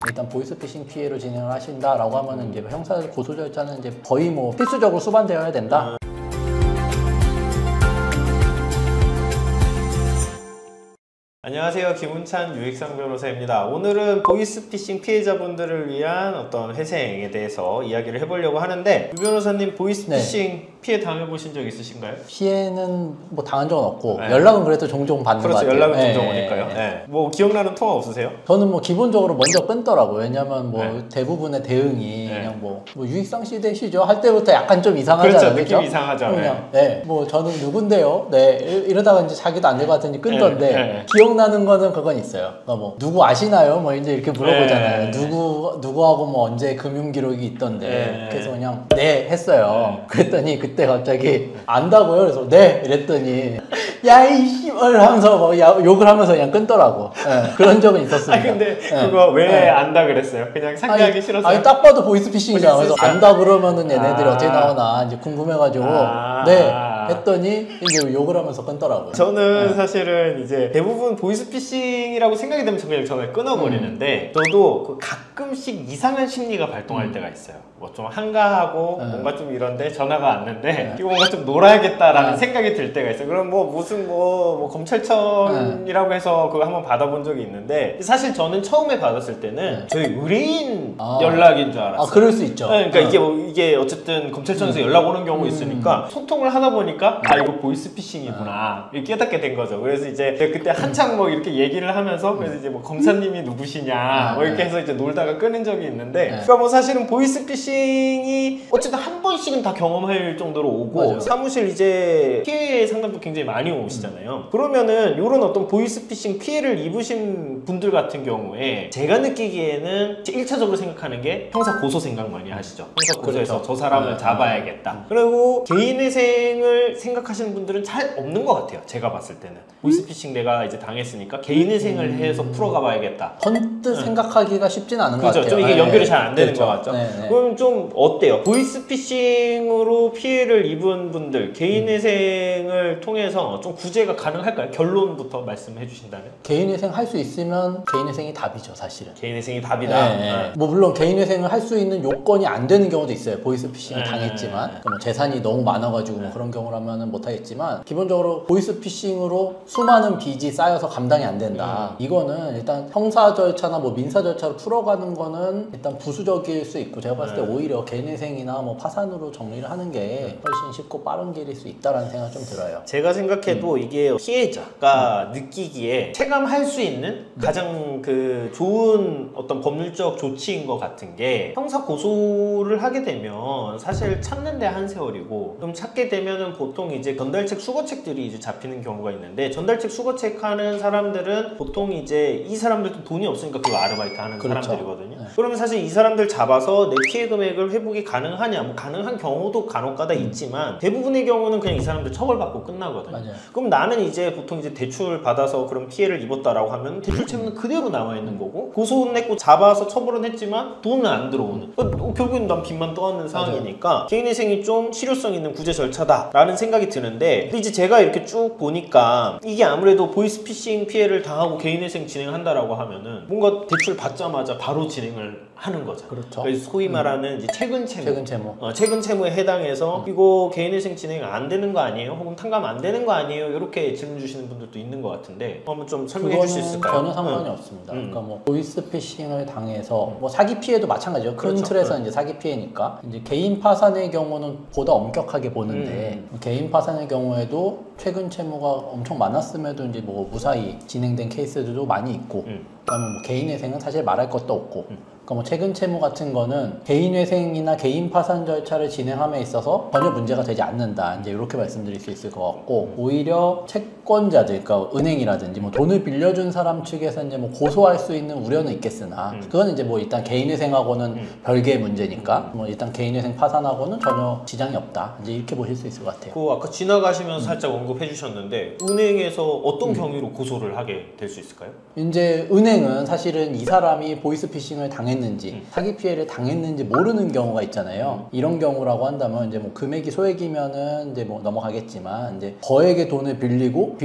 일단 보이스피싱 피해로 진행을 하신다라고 하면은 이제 형사 고소 절차는 이제 거의 뭐 필수적으로 수반되어야 된다. 안녕하세요. 김훈찬 유익상 변호사입니다. 오늘은 보이스피싱 피해자분들을 위한 어떤 회생에 대해서 이야기를 해보려고 하는데, 유 변호사님 보이스피싱 피해 당해보신 적 있으신가요? 피해는 뭐 당한 적은 없고 연락은 그래도 종종 받는 것 같아요. 연락은 종종 오니까요. 뭐 기억나는 통화 없으세요? 저는 뭐 기본적으로 먼저 끊더라고요. 왜냐면 뭐 대부분의 대응이 그냥 뭐 유익상 씨 되시죠? 할 때부터 약간 좀 이상하잖아요. 그렇죠. 느낌 이상하죠. 그냥 뭐 저는 누군데요? 이러다가 이제 자기도 안 될 것 같으니 끊던데 기억나는 거는 그건 있어요. 그러니까 뭐 누구 아시나요? 뭐 이제 이렇게 물어보잖아요. 누구하고 뭐 언제 금융 기록이 있던데. 그래서 그냥 했어요. 그랬더니 그때 갑자기 안다고요? 그래서 이랬더니 야이 씨발 하면서 뭐 욕을 하면서 그냥 끊더라고. 그런 적은 있었습니다. 근데 그거 왜 안다 그랬어요? 그냥 상대하기 싫었어요? 아니 딱 봐도 보이스피싱이잖아. 그래서 안다 그러면은 얘네들이 어떻게 나오나 이제 궁금해가지고 했더니 이제 욕을 하면서 끊더라고요. 저는 사실은 이제 대부분 보이스피싱이라고 생각이 되면 그냥 전화를 끊어버리는데 저도 그 가끔씩 이상한 심리가 발동할 때가 있어요. 뭐 좀 한가하고 뭔가 좀 이런데 전화가 왔는데 이거 뭔가 좀 놀아야겠다라는 생각이 들 때가 있어요. 그럼 뭐 무슨 뭐 검찰청이라고 해서 그거 한번 받아본 적이 있는데, 사실 저는 처음에 받았을 때는 저희 의뢰인 연락인 줄 알았어요. 그럴 수 있죠. 그러니까 이게 어쨌든 검찰청에서 연락 오는 경우 있으니까 소통을 하다 보니까 이거 보이스피싱이구나 깨닫게 된 거죠. 그래서 이제 그때 한창 뭐 이렇게 얘기를 하면서 그래서 이제 뭐 검사님이 누구시냐 뭐 이렇게 해서 이제 놀다가 끊은 적이 있는데, 그러니까 뭐 사실은 보이스피싱이 어쨌든 한 번씩은 다 경험할 정도로 오고 사무실 이제 피해 상담도 굉장히 많이 오시잖아요. 그러면은 이런 어떤 보이스피싱 피해를 입으신 분들 같은 경우에 제가 느끼기에는 1차적으로 생각하는 게 형사 고소 생각 많이 하시죠. 형사 고소해서 저 사람을 잡아야겠다. 그리고 개인회생을 생각하시는 분들은 잘 없는 것 같아요. 제가 봤을 때는 보이스피싱 내가 이제 당했으니까 개인회생을 해서 풀어가 봐야겠다. 번뜩 생각하기가 쉽진 않은 것 같아요. 좀 이게 연결이 잘 안 되는 것 같죠. 그럼 좀 어때요? 보이스피싱으로 피해를 입은 분들 개인회생을 통해서 좀 구제가 가능할까요? 결론부터 말씀해 주신다면? 개인회생 할 수 있으면 개인회생이 답이죠, 사실은. 개인회생이 답이다. 뭐 물론 개인회생을 할 수 있는 요건이 안 되는 경우도 있어요. 보이스피싱을 당했지만 그러니까 뭐 재산이 너무 많아가지고 뭐 그런 경우라면 못하겠지만, 기본적으로 보이스피싱으로 수많은 빚이 쌓여서 감당이 안 된다. 이거는 일단 형사 절차나 뭐 민사 절차로 풀어가는 거는 일단 부수적일 수 있고, 제가 봤을 때 오히려 개인회생이나 뭐 파산으로 정리를 하는 게 훨씬 쉽고 빠른 길일 수 있다라는 생각 좀 들어요. 제가 생각해도 이게 피해자가 느끼기에 체감할 수 있는 가장 그 좋은 어떤 법률적 조치인 것 같은 게, 형사 고소를 하게 되면 사실 찾는데 한 세월이고, 좀 찾게 되면은 보통 이제 전달책 수거책들이 이제 잡히는 경우가 있는데, 전달책 수거책 하는 사람들은 보통 이제 이 사람들도 돈이 없으니까 그거 아르바이트 하는 사람들이거든요. 그러면 사실 이 사람들 잡아서 내 피해 금액을 회복이 가능하냐, 뭐 가능한 경우도 간혹가다 있지만 대부분의 경우는 그냥 이 사람들 처벌받고 끝나거든요. 그럼 나는 이제 보통 이제 대출 받아서 그런 피해를 입었다라고 하면 대출 채무는 그대로 남아 있는 거고, 고소는 했고 잡아서 처벌은 했지만 돈은 안 들어오는, 결국엔 난 빚만 떠안는 상황이니까 개인회생이 좀 실효성 있는 구제 절차다라는 생각이 드는데, 근데 이제 제가 이렇게 쭉 보니까 이게 아무래도 보이스피싱 피해를 당하고 개인회생 진행한다라고 하면은 뭔가 대출 받자마자 바로 진행을 하는 거죠. 그래서 소위 말하는 이제 최근 채무에 해당해서 이거 개인회생 진행 안 되는 거 아니에요? 혹은 탕감 안 되는 거 아니에요? 이렇게 질문 주시는 분들도 있는 것 같은데 한번 좀 설명해 줄 수 있을까요? 전혀 상관이 없습니다. 그러니까 뭐 보이스피싱을 당해서 뭐 사기 피해도 마찬가지죠. 큰 틀에서 이제 사기 피해니까 이제 개인 파산의 경우는 보다 엄격하게 보는데 개인 파산의 경우에도 최근 채무가 엄청 많았음에도 이제 뭐 무사히 진행된 케이스들도 많이 있고, 그러면 뭐 개인회생은 사실 말할 것도 없고. 그러니까 뭐 최근 채무 같은 거는 개인회생이나 개인 파산 절차를 진행함에 있어서 전혀 문제가 되지 않는다. 이제 이렇게 말씀드릴 수 있을 것 같고, 오히려 채권자들, 그러니까 은행이라든지 뭐 돈을 빌려준 사람 측에서 이제 뭐 고소할 수 있는 우려는 있겠으나, 그건 이제 뭐 일단 개인회생하고는 별개의 문제니까 뭐 일단 개인회생 파산하고는 전혀 지장이 없다. 이제 이렇게 보실 수 있을 것 같아요. 아까 지나가시면서 살짝 언급해 주셨는데 은행에서 어떤 경위로 고소를 하게 될 수 있을까요? 이제 은행은 사실은 이 사람이 보이스피싱을 당했는지 사기 피해를 당했는지 모르는 경우가 있잖아요. 이런 경우라고 한다면 이제 뭐 금액이 소액이면은 이제 뭐 넘어가겠지만 이제 거액의 돈을 빌리고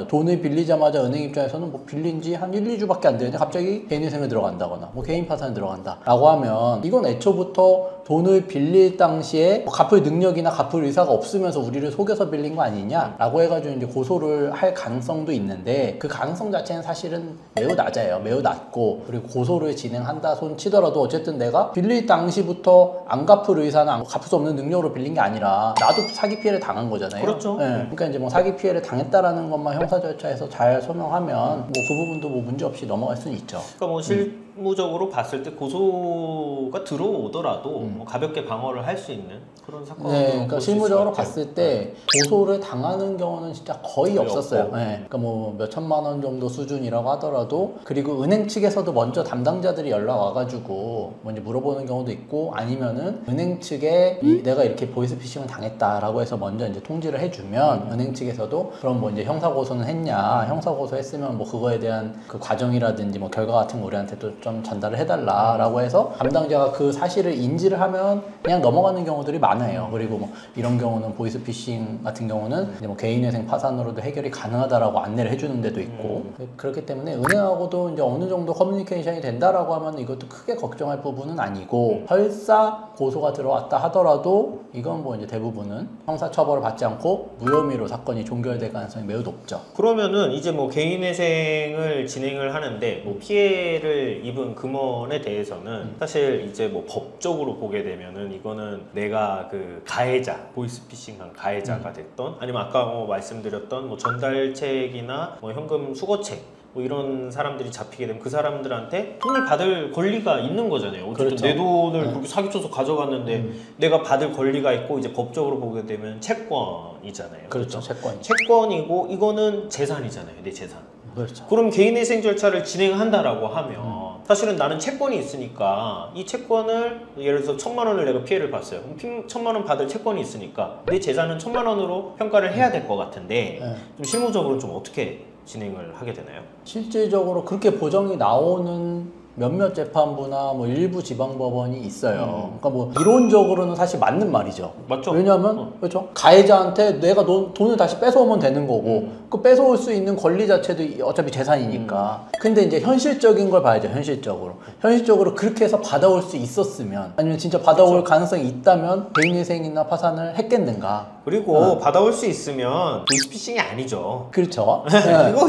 돈을 빌리자마자 은행 입장에서는 뭐 빌린 지 한 1, 2주밖에 안 되는데 갑자기 개인회생에 들어간다거나 뭐 개인 파산에 들어간다라고 하면 이건 애초부터 돈을 빌릴 당시에 뭐 갚을 능력이나 갚을 의사가 없으면서 우리를 속여서 빌린 거 아니냐라고 해가지고 이제 고소를 할 가능성도 있는데 그 가능성 자체는 사실은 매우 낮아요. 매우 낮고 그리고 고소를 진행한다 손 치더라도 어쨌든 내가 빌릴 당시부터 안 갚을 의사나 갚을 수 없는 능력으로 빌린 게 아니라 나도 사기 피해를 당한 거잖아요. 그렇죠. 네. 그러니까 이제 뭐 사기 피해를 당했다라는 것만 형사 절차에서 잘 설명하면 뭐 그 부분도 뭐 문제 없이 넘어갈 수는 있죠. 그러니까 뭐 실무적으로 봤을 때 고소가 들어오더라도 뭐 가볍게 방어를 할 수 있는 그런 사건. 네, 그러니까 실무적으로 봤을 때 고소를 당하는 경우는 진짜 거의 없었어요. 네, 그러니까 뭐 몇 천만 원 정도 수준이라고 하더라도 그리고 은행 측에서도 먼저 담당자들이 연락 와가지고 먼저 물어보는 경우도 있고 아니면은 은행 측에 내가 이렇게 보이스피싱을 당했다라고 해서 먼저 이제 통지를 해주면 은행 측에서도 그럼 뭐 이제 형사 고소는 했냐, 형사 고소했으면 뭐 그거에 대한 그 과정이라든지 뭐 결과 같은 거 우리한테 또 좀 전달을 해달라라고 해서 담당자가 그 사실을 인지를 하면 그냥 넘어가는 경우들이 많아요. 그리고 뭐 이런 경우는 보이스피싱 같은 경우는 이제 뭐 개인회생 파산으로도 해결이 가능하다라고 안내를 해주는 데도 있고 그렇기 때문에 은행하고도 이제 어느 정도 커뮤니케이션이 된다라고 하면 이것도 크게 걱정할 부분은 아니고 설사 고소가 들어왔다 하더라도 이건 뭐 이제 대부분은 형사처벌을 받지 않고 무혐의로 사건이 종결될 가능성이 매우 높죠. 그러면은 이제 뭐 개인회생을 진행을 하는데 뭐 피해를 입은 금원에 대해서는 사실 이제 뭐 법적으로 보게 되면은 이거는 내가 그 가해자, 보이스피싱한 가해자가 됐던 아니면 아까 뭐 말씀드렸던 뭐 전달책이나 뭐 현금 수거책 뭐 이런 사람들이 잡히게 되면 그 사람들한테 돈을 받을 권리가 있는 거잖아요. 어쨌든 그렇죠. 내 돈을 그렇게 사기쳐서 가져갔는데 내가 받을 권리가 있고 이제 법적으로 보게 되면 채권이잖아요. 그렇죠. 채권이. 채권이고 이거는 재산이잖아요. 내 재산. 그렇죠. 그럼 개인회생 절차를 진행한다라고 하면 사실은 나는 채권이 있으니까 이 채권을 예를 들어서 1,000만 원을 내가 피해를 봤어요. 그럼 1,000만 원 받을 채권이 있으니까 내 재산은 1,000만 원으로 평가를 해야 될 것 같은데 좀 실무적으로는 좀 어떻게 진행을 하게 되나요? 실질적으로 그렇게 보정이 나오는 몇몇 재판부나 뭐 일부 지방법원이 있어요. 그러니까 뭐 이론적으로는 사실 맞는 말이죠. 맞죠? 왜냐하면 그렇죠. 가해자한테 내가 돈을 다시 뺏어오면 되는 거고 그 뺏어올 수 있는 권리 자체도 어차피 재산이니까. 근데 이제 현실적인 걸 봐야죠. 현실적으로 그렇게 해서 받아올 수 있었으면 아니면 진짜 받아올 그렇죠. 가능성이 있다면 개인회생이나 파산을 했겠는가. 그리고 받아올 수 있으면 보이스피싱이 아니죠. 그렇죠.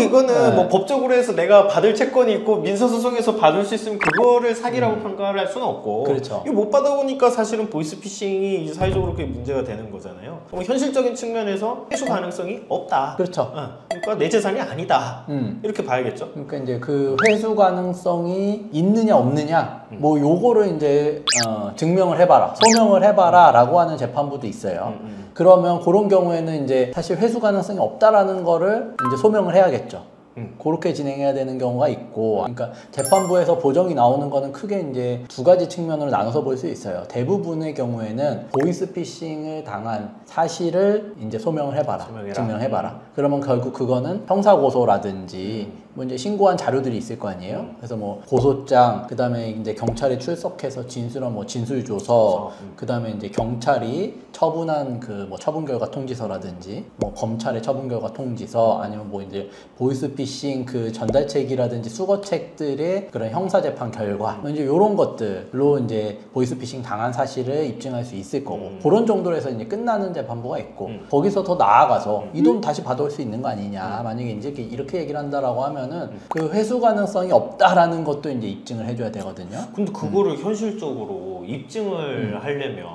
이거는 뭐 법적으로 해서 내가 받을 채권이 있고 민사소송에서 받을 수 있으면 그거를 사기라고 평가를 할 수는 없고 그렇죠. 이거 못 받아오니까 사실은 보이스피싱이 이제 사회적으로 그게 문제가 되는 거잖아요. 현실적인 측면에서 회수 가능성이 없다. 그렇죠. 그러니까 내 재산이 아니다. 이렇게 봐야겠죠. 그러니까 이제 그 회수 가능성이 있느냐 없느냐 뭐 요거를 이제 증명을 해봐라, 소명을 해봐라라고 하는 재판부도 있어요. 그러면 그런 경우에는 이제 사실 회수 가능성이 없다라는 거를 이제 소명을 해야겠죠. 그렇게 진행해야 되는 경우가 있고, 그러니까 재판부에서 보정이 나오는 거는 크게 이제 두 가지 측면으로 나눠서 볼 수 있어요. 대부분의 경우에는 보이스피싱을 당한 사실을 이제 소명을 해봐라, 증명해봐라. 그러면 결국 그거는 형사고소라든지 뭐 이제 신고한 자료들이 있을 거 아니에요. 그래서 뭐 고소장, 그 다음에 이제 경찰에 출석해서 진술한 뭐 진술조서, 그 다음에 이제 경찰이 처분한 그 뭐 처분 결과 통지서라든지, 뭐 검찰의 처분 결과 통지서, 아니면 뭐 이제 보이스피싱 그 전달책이라든지 수거책들의 그런 형사재판 결과, 이제 이런 것들로 이제 보이스피싱 당한 사실을 입증할 수 있을 거고, 그런 정도로 해서 이제 끝나는 재판부가 있고, 거기서 더 나아가서 이 돈 다시 받아올 수 있는 거 아니냐, 만약에 이제 이렇게 얘기를 한다라고 하면은 그 회수 가능성이 없다라는 것도 이제 입증을 해줘야 되거든요. 근데 그거를 현실적으로 입증을 하려면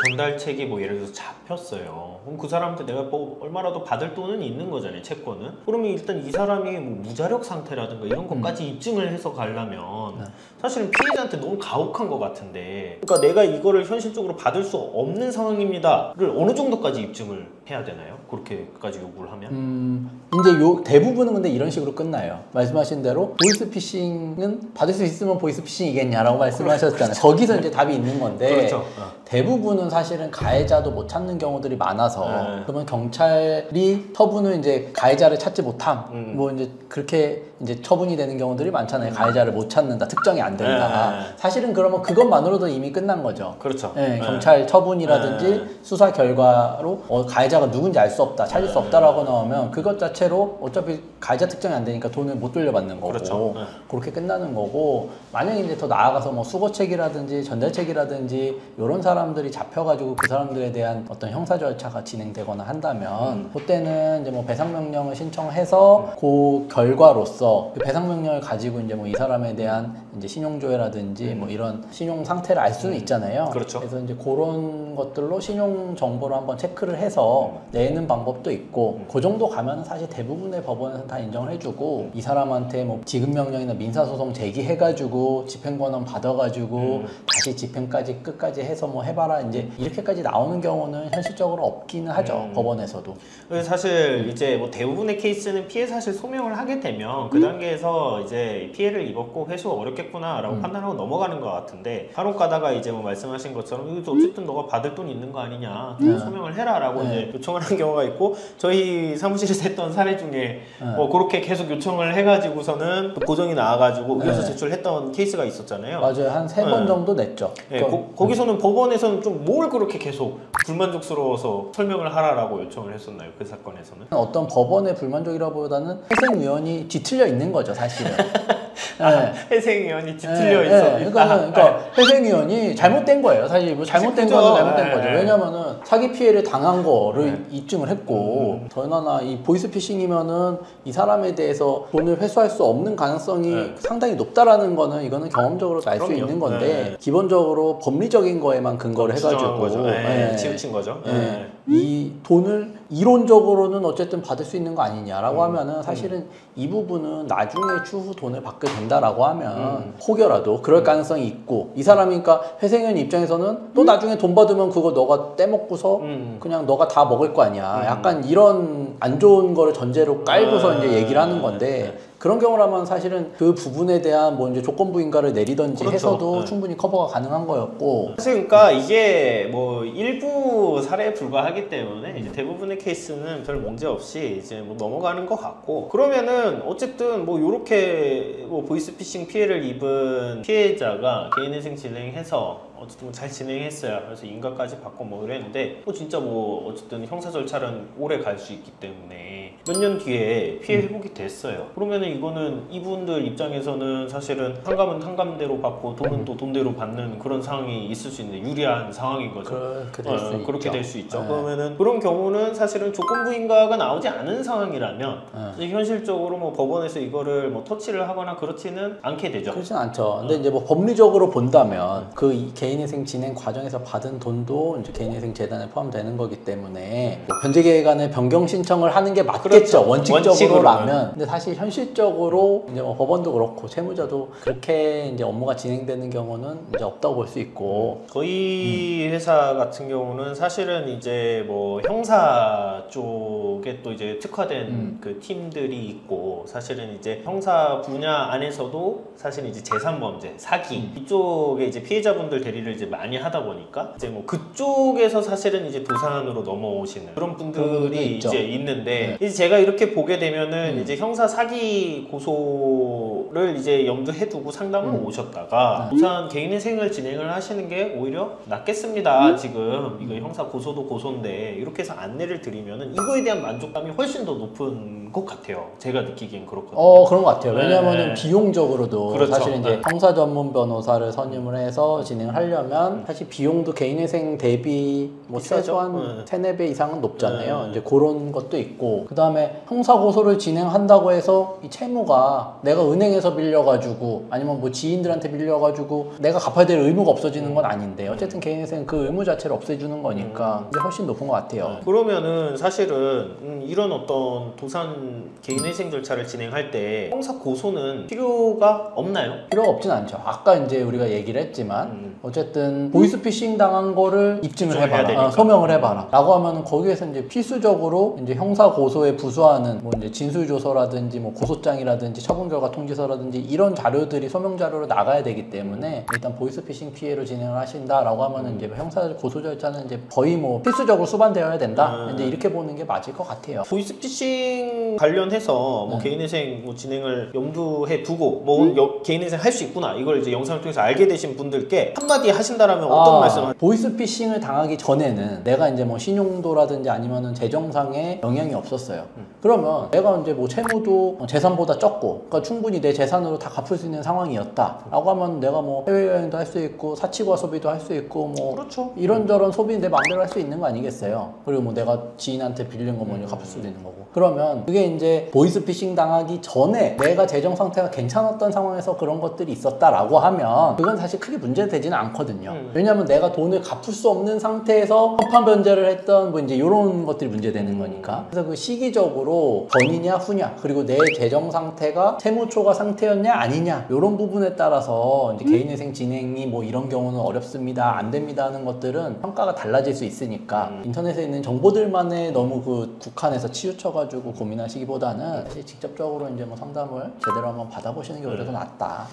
전달책이 뭐 예를 들어서 잡혔어요. 그럼 그 사람한테 내가 뭐 얼마라도 받을 돈은 있는 거잖아요, 채권은. 그러면 일단 이 사람이 뭐 무자력 상태라든가 이런 것까지 입증을 해서 가려면 사실은 피해자한테 너무 가혹한 것 같은데, 그러니까 내가 이거를 현실적으로 받을 수 없는 상황입니다를 어느 정도까지 입증을 해야 되나요? 그렇게까지 요구를 하면? 이제 대부분은 근데 이런 식으로 끝나요. 말씀하신 대로 보이스피싱은 받을 수 있으면 보이스피싱이겠냐라고 말씀하셨잖아요. 거기서 이제 답이 있는 건데, 그렇죠. 대부분은 사실은 가해자도 못 찾는 경우들이 많아서 그러면 경찰이 처분을 이제 가해자를 찾지 못함 뭐 이제 그렇게 이제 처분이 되는 경우들이 많잖아요. 가해자를 못 찾는다, 특정이 안 된다. 사실은 그러면 그것만으로도 이미 끝난 거죠. 그렇죠. 네, 경찰 처분이라든지 수사 결과로 가해자가 누군지 알 수 없다, 찾을 수 없다라고 나오면 그것 자체로 어차피 가해자 특정이 안 되니까 돈을 못 돌려받는 거고 그렇죠. 그렇게 끝나는 거고, 만약에 이제 더 나아가서 뭐 수거책이라든지 전달책이라든지 이런 사람들이 잡혀가지고 그 사람들에 대한 어떤 형사 절차가 진행되거나 한다면 그때는 이제 뭐 배상 명령을 신청해서 그 결과로서 그 배상 명령을 가지고 이제 뭐 이 사람에 대한 이제 신용조회라든지 뭐 이런 신용 상태를 알 수는 있잖아요. 그렇죠. 그래서 이제 그런 것들로 신용 정보를 한번 체크를 해서 내는 방법도 있고, 그 정도 가면은 사실 대부분의 법원에서 다 인정을 해주고 이 사람한테 뭐 지급 명령이나 민사소송 제기해가지고 집행권은 받아가지고 다시 집행까지 끝까지 해서 뭐 해봐라 이제 이렇게까지 나오는 경우는 현실적으로 없기는 하죠. 법원에서도. 그래서 사실 이제 뭐 대부분의 케이스는 피해 사실 소명을 하게 되면 그 단계에서 이제 피해를 입었고 회수가 어렵겠구나라고 판단하고 넘어가는 것 같은데, 간혹 가다가 이제 뭐 말씀하신 것처럼 이거 어쨌든 너가 받을 돈 있는 거 아니냐, 소명을 해라라고 이제 요청을 한 경우가 있고, 저희 사무실에서 했던 사례 중에 뭐 그렇게 계속 요청을 해가지고서는 고정이 나와가지고 의견서 제출했던 케이스가 있었잖아요. 맞아요. 한 3번 정도 냈죠. 네, 거기서는 법원에서는 좀 뭘 그렇게 계속 불만족스러워서 설명을 하라라고 요청을 했었나요? 그 사건에서는? 어떤 법원의 불만족이라보다는 회생위원이 뒤틀려 있는 거죠, 사실은. 회생위원이 뒤틀려 있었다. 그러니까 회생위원이 잘못된 거예요. 사실 뭐 잘못된 거는 잘못된 거죠. 왜냐면은 사기 피해를 당한 거를 입증을 했고, 더나나 이 보이스피싱이면은 이 사람에 대해서 돈을 회수할 수 없는 가능성이 상당히 높다라는 거는 이거는 경험적으로도 알 수 있는 건데, 기본적으로 법리적인 거에만 근거를 해가지고 거죠. 치우친 거죠. 이 돈을 이론적으로는 어쨌든 받을 수 있는 거 아니냐라고 하면은 사실은 이 부분은 나중에 추후 돈을 받게 된다라고 하면 혹여라도 그럴 가능성이 있고, 이 사람이니까 회생연 입장에서는 또 나중에 돈 받으면 그거 너가 떼먹고서 그냥 너가 다 먹을 거 아니야. 약간 이런 안 좋은 거를 전제로 깔고서 이제 얘기를 하는 건데, 그런 경우라면 사실은 그 부분에 대한 뭐 이제 조건부인가를 내리던지 그렇죠. 해서도 충분히 커버가 가능한 거였고. 사실 그러니까 이게 뭐 일부 사례에 불과하기 때문에 이제 대부분의 케이스는 별 문제 없이 이제 뭐 넘어가는 것 같고, 그러면은 어쨌든 뭐 요렇게 뭐 보이스피싱 피해를 입은 피해자가 개인회생 진행해서 어쨌든 뭐 잘 진행했어요. 그래서 인가까지 받고 뭐 그랬는데, 뭐 진짜 뭐 어쨌든 형사 절차는 오래 갈 수 있기 때문에 몇 년 뒤에 피해 회복이 됐어요. 그러면은 이거는 이분들 입장에서는 사실은 한감은 한감대로 받고 돈은 또 돈대로 받는 그런 상황이 있을 수 있는 유리한 상황인 거죠. 그렇게 될 수 있죠. 그러면은 그런 경우는 사실은 조건부 인가가 나오지 않은 상황이라면 현실적으로 뭐 법원에서 이거를 뭐 터치를 하거나 그렇지는 않게 되죠. 그렇진 않죠. 근데 이제 뭐 법리적으로 본다면 그 개인회생 진행 과정에서 받은 돈도 이제 개인회생 재단에 포함되는 거기 때문에 뭐 변제계획안을 변경 신청을 하는 게 맞겠죠. 그렇죠. 원칙적으로라면. 근데 사실 현실적으로 이제 뭐 법원도 그렇고 세무자도 그렇게 이제 업무가 진행되는 경우는 이제 없다고 볼 수 있고. 저희 회사 같은 경우는 사실은 이제 뭐 형사 쪽에 또 이제 특화된 그 팀들이 있고, 사실은 이제 형사 분야 안에서도 사실 이제 재산범죄, 사기 이쪽에 이제 피해자분들 대리를 이제 많이 하다 보니까 이제 뭐 그쪽에서 사실은 이제 도산으로 넘어오시는 그런 분들이 이제 있는데, 이제 제가 이렇게 보게 되면은 이제 형사 사기 고소를 이제 염두해 두고 상담을 오셨다가 우선 개인회생을 진행을 하시는 게 오히려 낫겠습니다. 지금 이거 형사 고소도 고소인데 이렇게 해서 안내를 드리면은 이거에 대한 만족감이 훨씬 더 높은 것 같아요. 제가 느끼기엔 그렇거든요. 그런 것 같아요. 왜냐하면 비용적으로도 그렇죠. 사실 이제 형사 전문 변호사를 선임을 해서 진행을 하려면 사실 비용도 개인회생 대비 뭐 최소한 3-4배 이상은 높잖아요. 이제 그런 것도 있고, 그 다음에 형사 고소를 진행한다고 해서 이 채무가 내가 은행에서 빌려가지고 아니면 뭐 지인들한테 빌려가지고 내가 갚아야 될 의무가 없어지는 건 아닌데, 어쨌든 개인회생 그 의무 자체를 없애주는 거니까 이게 훨씬 높은 것 같아요. 그러면은 사실은 이런 어떤 도산 개인회생 절차를 진행할 때 형사 고소는 필요가 없나요? 필요가 없진 않죠. 아까 이제 우리가 얘기를 했지만 어쨌든 보이스피싱 당한 거를 입증을 해봐라, 소명을 해봐라 라고 하면은 거기에서 이제 필수적으로 이제 형사 고소에 부수하는 뭐 이제 진술조서라든지 뭐 고소장이라든지 처분 결과 통지서라든지 증명서라든지 이런 자료들이 소명 자료로 나가야 되기 때문에 일단 보이스피싱 피해로 진행을 하신다라고 하면은 이제 형사 고소 절차는 이제 거의 뭐 필수적으로 수반되어야 된다. 이제 이렇게 보는 게 맞을 것 같아요. 보이스피싱 관련해서 뭐 개인회생 뭐 진행을 염두해 두고 뭐 개인회생 할 수 있구나 이걸 이제 영상을 통해서 알게 되신 분들께 한마디 하신다라면 어떤 말씀을? 보이스피싱을 당하기 전에는 내가 이제 뭐 신용도라든지 아니면은 재정상에 영향이 없었어요. 그러면 내가 이제 뭐 채무도 재산보다 적고, 그러니까 충분히 내 재산으로 다 갚을 수 있는 상황이었다라고 하면 내가 뭐 해외여행도 할 수 있고 사치과 소비도 할 수 있고 뭐 그렇죠. 이런저런 소비 내 마음대로 할 수 있는 거 아니겠어요. 그리고 뭐 내가 지인한테 빌린 거 먼저 갚을 수도 있는 거고. 그러면 그게 이제 보이스피싱 당하기 전에 내가 재정 상태가 괜찮았던 상황에서 그런 것들이 있었다라고 하면 그건 사실 크게 문제되지는 않거든요. 왜냐면 내가 돈을 갚을 수 없는 상태에서 협판 변제를 했던 뭐 이제 이런 것들이 문제되는 거니까. 그래서 그 시기적으로 전이냐 후냐 그리고 내 재정 상태가 채무 초과 상태였냐 아니냐 이런 부분에 따라서 이제 개인회생 진행이 뭐 이런 경우는 어렵습니다 안 됩니다 하는 것들은 평가가 달라질 수 있으니까 인터넷에 있는 정보들만에 너무 그 국한해서 치우쳐가지고 고민하시기보다는 사실 직접적으로 이제 뭐 상담을 제대로 한번 받아보시는 게 오히려 더 낫다.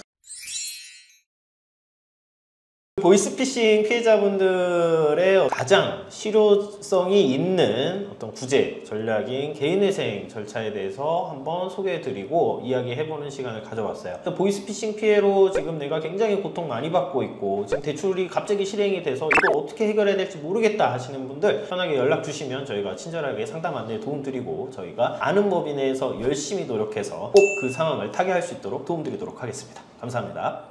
보이스피싱 피해자분들의 가장 실효성이 있는 어떤 구제 전략인 개인회생 절차에 대해서 한번 소개해드리고 이야기해보는 시간을 가져봤어요. 보이스피싱 피해로 지금 내가 굉장히 고통 많이 받고 있고 지금 대출이 갑자기 실행이 돼서 이거 어떻게 해결해야 될지 모르겠다 하시는 분들 편하게 연락 주시면 저희가 친절하게 상담 안내 도움드리고 저희가 아는 법인 내에서 열심히 노력해서 꼭 그 상황을 타개할 수 있도록 도움드리도록 하겠습니다. 감사합니다.